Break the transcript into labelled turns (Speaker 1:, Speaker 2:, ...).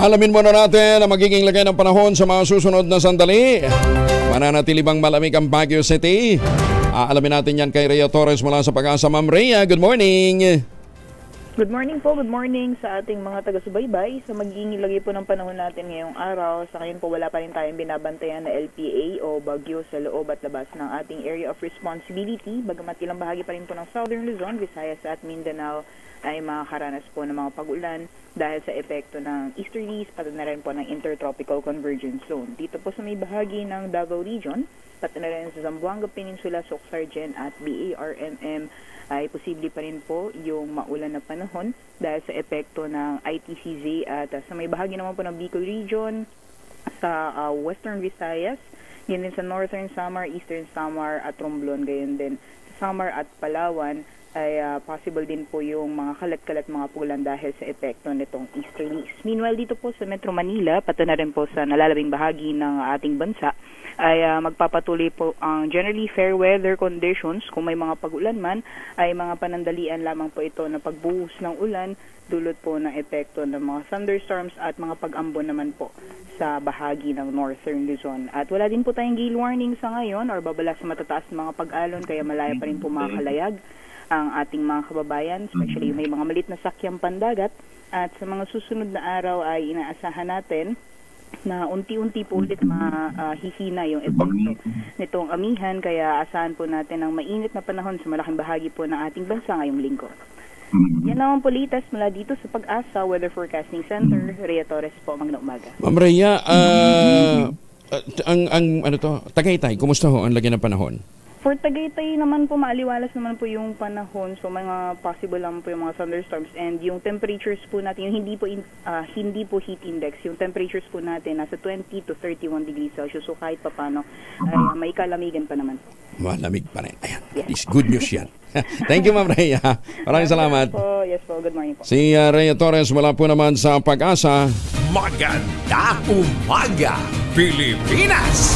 Speaker 1: Alamin muna natin ang magiging lagay ng panahon sa mga susunod na sandali. Mananatili bang malamig ang Baguio City? Alamin natin yan kay Rhea Torres mula sa Pag-asa. Ma'am Rhea, good morning.
Speaker 2: Good morning po, good morning sa ating mga taga-subaybay. Sa magiging lagay po ng panahon natin ngayong araw, sa ngayon po wala pa rin tayong binabantayan na LPA o bagyo sa loob at labas ng ating area of responsibility. Bagamat ilang bahagi pa rin po ng Southern Luzon, Visayas at Mindanao ay makakaranas po ng mga pag-ulan dahil sa epekto ng easterlies, pati na rin po ng Intertropical Convergence Zone. Dito po sa may bahagi ng Davao Region, pati na rin sa Zamboanga Peninsula, Soc-Sargen at BARMM, ay posible pa rin po yung maulan na panahon dahil sa epekto ng ITCZ at sa may bahagi naman po ng Bicol Region, sa Western Visayas, yun din sa Northern Samar, Eastern Samar at Romblon, gayon din sa Samar at Palawan ay possible din po yung mga kalat-kalat mga pulan dahil sa epekto nitong easterlies. Meanwhile, dito po sa Metro Manila, pati na rin po sa nalalabing bahagi ng ating bansa, ay magpapatuloy po ang generally fair weather conditions. Kung may mga pag-ulan man, ay mga panandalian lamang po ito na pagbuhos ng ulan, dulot po ng epekto ng mga thunderstorms at mga pag-ambon naman po sa bahagi ng Northern Luzon. At wala din po tayong gale warning sa ngayon or babala sa matataas na mga pag-alon, kaya malaya pa rin po makalayag ang ating mga kababayan, especially may mga malit na sakyang pandagat. At sa mga susunod na araw ay inaasahan natin na unti-unti po ulit mahihina yung epekto nitong amihan, kaya asahan po natin ang mainit na panahon sa malaking bahagi po ng ating bansa ngayong linggo. Yan naman po latest mula dito sa Pag-asa Weather Forecasting Center. Rhea Torres po, magandang umaga.
Speaker 1: Ma'am Rhea, Tagaytay, kumusta ho ang lagay ng panahon?
Speaker 2: For Tagaytay naman po, maaliwalas naman po yung panahon. So mga possible lang po yung mga thunderstorms, and yung temperatures po natin, yung hindi po heat index, yung temperatures po natin nasa 20 to 31 degrees Celsius. So kahit papano ay may kalamigan pa naman. Malamig
Speaker 1: pa rin. Ayan. Yes. Good news yan. Thank you, Ma'am Rhea. Maraming salamat.
Speaker 2: Yes po. Good morning po.
Speaker 1: Si Rhea Torres mula po naman sa Pag-asa.
Speaker 3: Magandang umaga, Pilipinas!